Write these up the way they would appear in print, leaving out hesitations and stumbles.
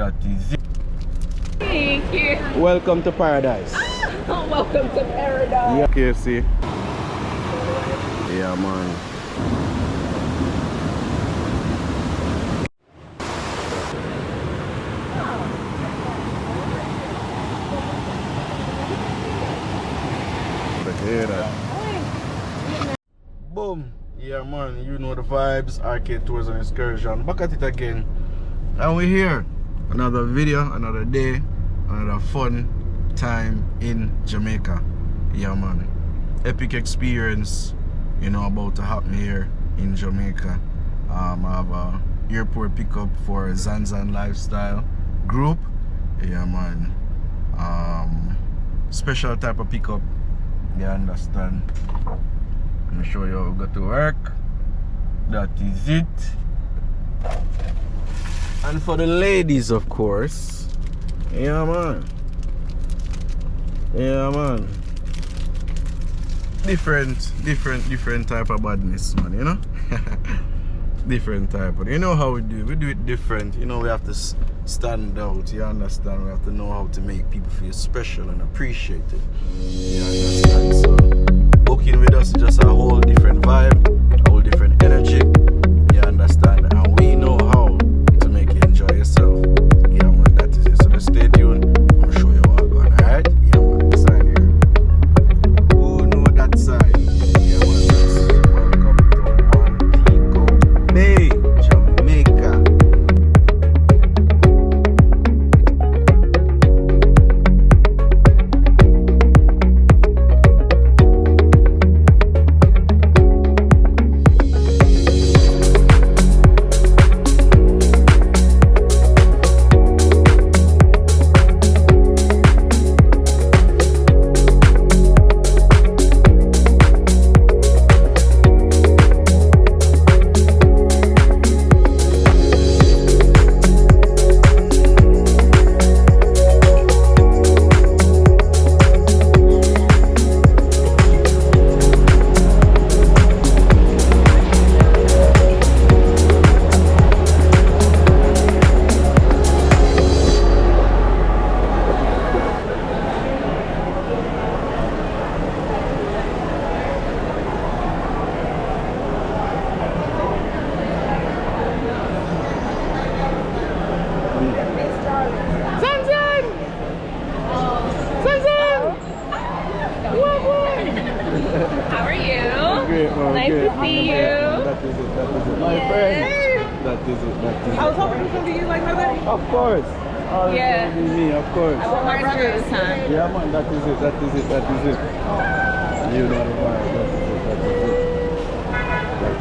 That is it. Thank you. Welcome to paradise. Welcome to paradise. Yeah, KFC. Yeah, man. Hear that? Boom. Yeah, man. You know the vibes. Arcade Tours and Excursion. Back at it again. And we're here. Another video, another day, another fun time in Jamaica. Yeah, man. Epic experience, you know, about to happen here in Jamaica. I have a airport pickup for Zanzan Lifestyle group. Yeah, man. Special type of pickup. You understand? Let me show you how we go to work. That is it. And for the ladies, of course. Yeah, man. Yeah, man. Different type of badness, man, you know? Different type of, you know how we do it different. You know, we have to stand out, you understand? We have to know how to make people feel special and appreciated. You understand? So booking with us is just a whole different vibe, a whole different energy. You understand? And we know how to make you enjoy yourself. Yeah, man, that is it. So just stay tuned. I'm show you what I'm going, alright? Yeah, man, this side here. Oh no, that side. Yeah, man, that's welcome to Montego Bay, Jamaica. How are you? Great, man. Nice Great. to see you. That is it. My friend. That is it. I was hoping it was going to be you like my wedding. Of course. Always Yeah. gonna be me, of course. I want my dress, huh? Yeah, man, that is it. You know the vibe. That is it.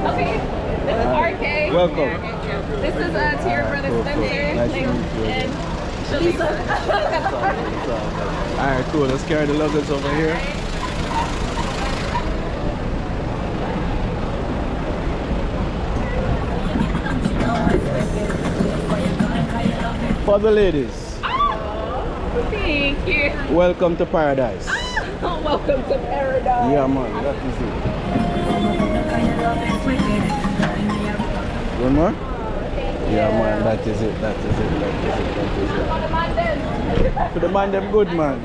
Okay. This is RK. Welcome. This is to your brother Spencer. Nice to meet you. And Lisa. Alright, cool. Let's carry the luggage over here. For the ladies. Oh, thank you. Welcome to paradise. Welcome to paradise. Yeah, man, that is it. One more? Yeah, man, that is it. For the man, them good, man.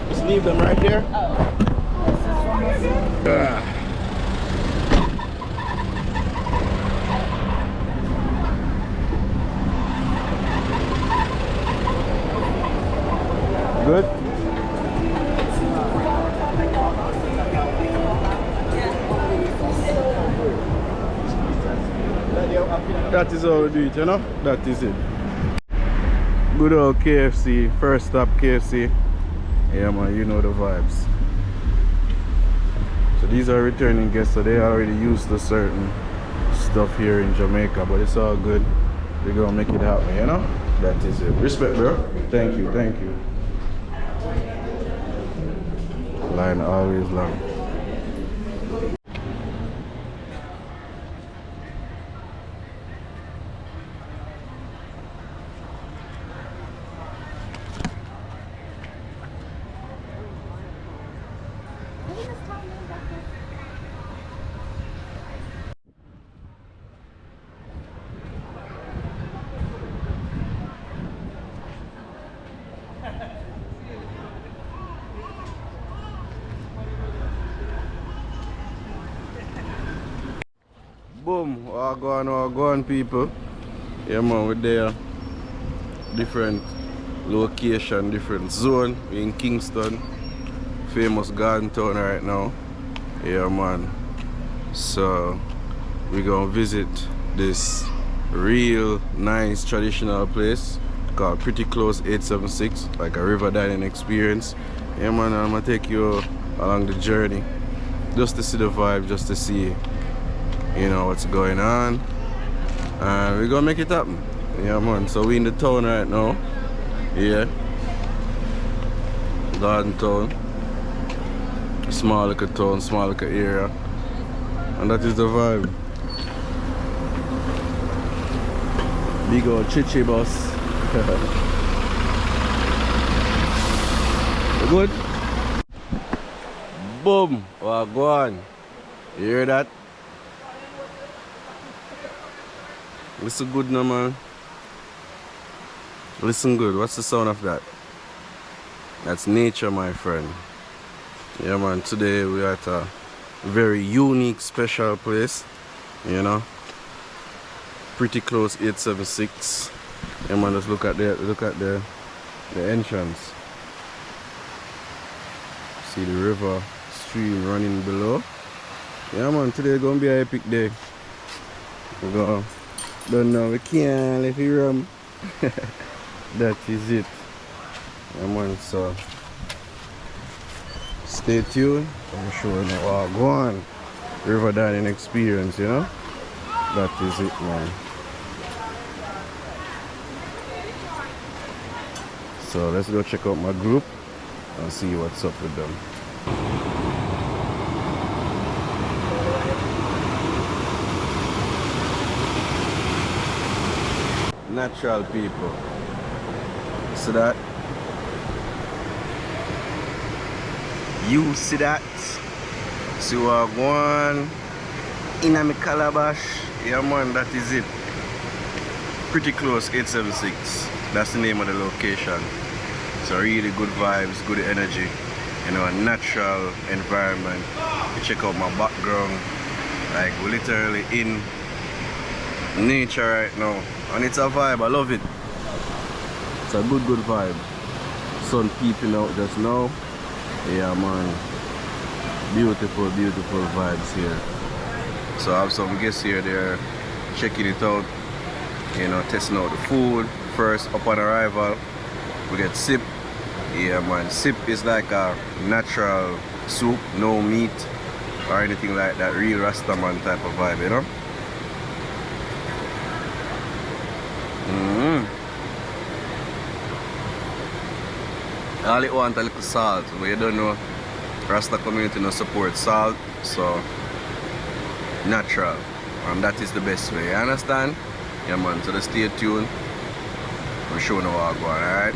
Just leave them right there. Good. That is how we do it, you know? That is it. Good old KFC, first stop KFC. Yeah, man, you know the vibes. So these are returning guests, so they already used to certain stuff here in Jamaica, but it's all good. We're gonna make it happen, you know? That is it. Respect, bro. Thank you. Line always long. Boom, all gone people. Yeah man, we're there. Different location, different zone. We're in Kingston. Famous garden town right now. Yeah man. So we're gonna visit this real nice traditional place called Prettyclose876, like a river dining experience. Yeah man, I'm gonna take you along the journey just to see the vibe, just to see, you know, what's going on, and we're gonna make it happen. Yeah man, so we in the town right now. Yeah, garden town, small little town, small little area, and that is the vibe. Big old chichi bus. You good? Boom, well, go on. You hear that? Listen good now, man. Listen good. What's the sound of that? That's nature, my friend. Yeah, man. Today we are at a very unique, special place. You know, Prettyclose876. Yeah, man. Just look at the entrance. See the river stream running below. Yeah, man. Today gonna be an epic day. We go. Don't know, we can't let it rum. That is it. Yeah, man, so stay tuned. I'm sure you know, go on. River dining experience, you know? That is it, man. So let's go check out my group and see what's up with them. Natural people. See that? You see that? See what going in a calabash. Yeah man, that is it. Prettyclose876. That's the name of the location. So really good vibes, good energy. You know, a natural environment. You check out my background. Like we're literally in nature right now. And it's a vibe, I love it. It's a good vibe. Sun peeping out just now. Yeah man. Beautiful vibes here. So I have some guests here, they're checking it out. You know, testing out the food. First, upon arrival, we get sip. Yeah man, sip is like a natural soup, no meat or anything like that. Real Rastaman type of vibe, you know? All it want a little salt, but you don't know, Rasta community no support salt, so natural, and that is the best way, you understand? Yeah man, so just stay tuned. We'll show you how I go, alright?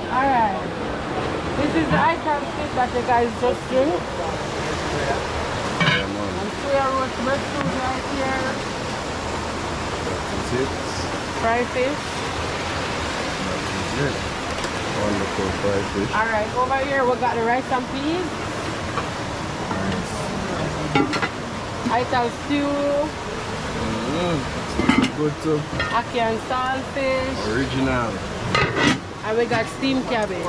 Alright. This is the ital stick that you guys just drink. Yeah man. And soya roast breadfruit right here. That's it. Fried fish. That is it. Wonderful fried fish. Alright, over here we got the rice and peas. Nice. Ital stew. good too. Ackee and saltfish. Original. And we got steamed cabbage.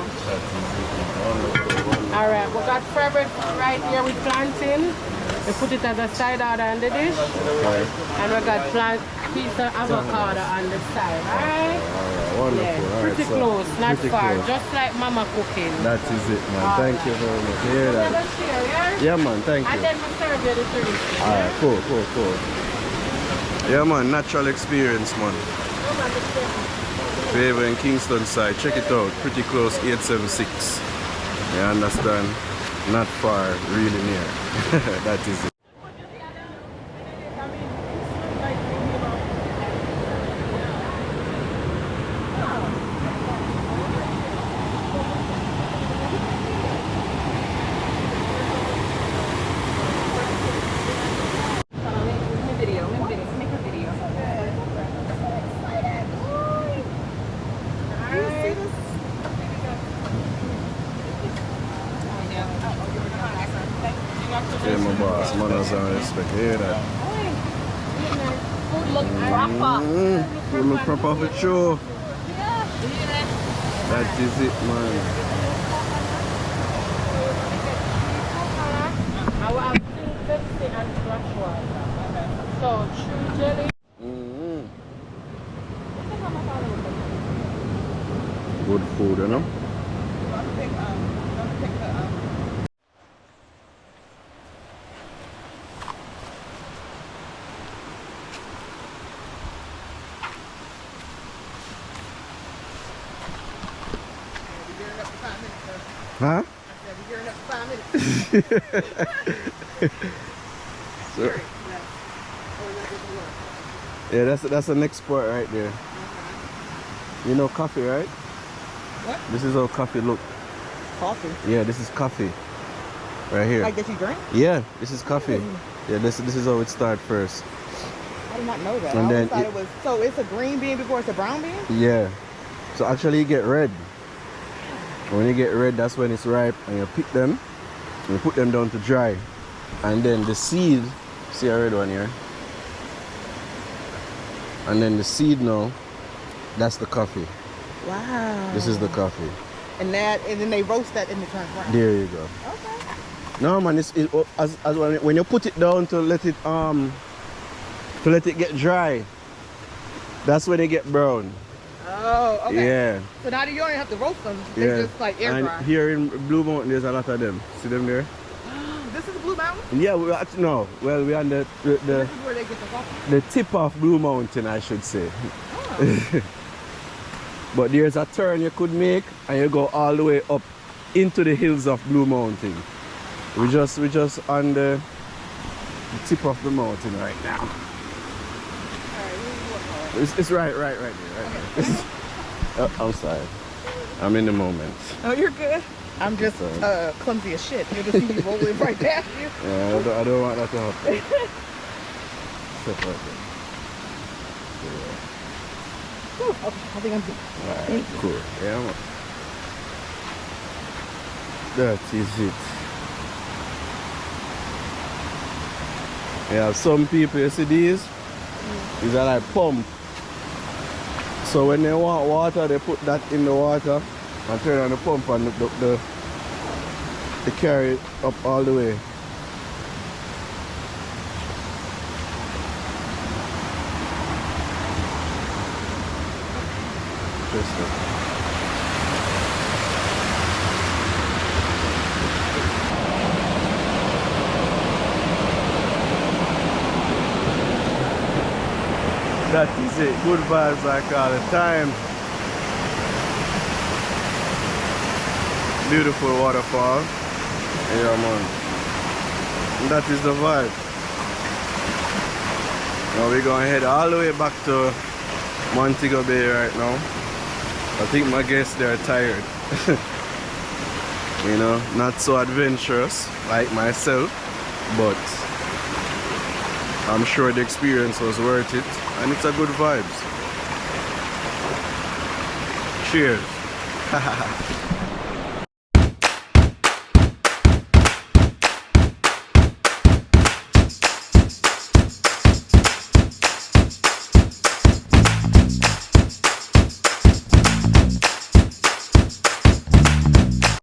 Alright, we got favorite right here with plantain. We put it as a side order on the dish. Okay. And we got piece of avocado on the side. Alright? Wonderful. Yeah, pretty so close, not pretty far. close. Just like mama cooking. That is it, man. Thank you very much. You hear that? Share, yeah? Yeah, man. Thank you. And then we serve you the drinks. Alright, cool. Yeah, man. Natural experience, man. If you're ever in Kingston side, check it out. Prettyclose876. You understand? Not far, really near. That is it. Yeah, my boss, manners and respect. You hear that? Food look proper. Food look proper for sure. That is it, man. I will have 250 and fresh water. So, true jelly. Good food, you know? Huh? So, yeah, that's an export right there. You know coffee, right? What? This is how coffee look. Coffee? Yeah, this is coffee. Right here. Like that you drink? Yeah, this is coffee. Yeah, this is how it started first. I did not know that. And I then always thought it was, so it's a green bean before it's a brown bean? Yeah. So actually you get red. When you get red, that's when it's ripe, and you pick them and you put them down to dry. And then the seed, see a red one here? And then the seed now, that's the coffee. Wow. This is the coffee. And then they roast that in the turn brown. There you go. Okay. No man, when you put it down to let it get dry, that's when they get brown. Oh, okay. Yeah. So now you don't even have to roast them. They're just like air dry. And here in Blue Mountain, there's a lot of them. See them there? This is Blue Mountain? Yeah, we actually no. Well, we're on This is where they get the coffee? the tip of Blue Mountain, I should say. Oh. But there's a turn you could make, and you go all the way up into the hills of Blue Mountain. We just on the tip of the mountain right now. It's right there, right there. Oh, I'm sorry. I'm in the moment. Oh, you're good. I'm just clumsy as shit. You'll just see me rolling right past you. Yeah, I don't want that to happen. Step right there. Whew, okay, I think I'm good. Alright, cool. Yeah, man. That is it. Yeah, some people, you see these are like pump. So when they want water, they put that in the water and turn on the pump, and they carry it up all the way. Interesting. That is it. Good vibes like all the time. Beautiful waterfall. Yeah, man. And that is the vibe. Now we're going to head all the way back to Montego Bay right now. I think my guests, they're tired. You know, not so adventurous like myself, but I'm sure the experience was worth it, and it's a good vibes. Cheers.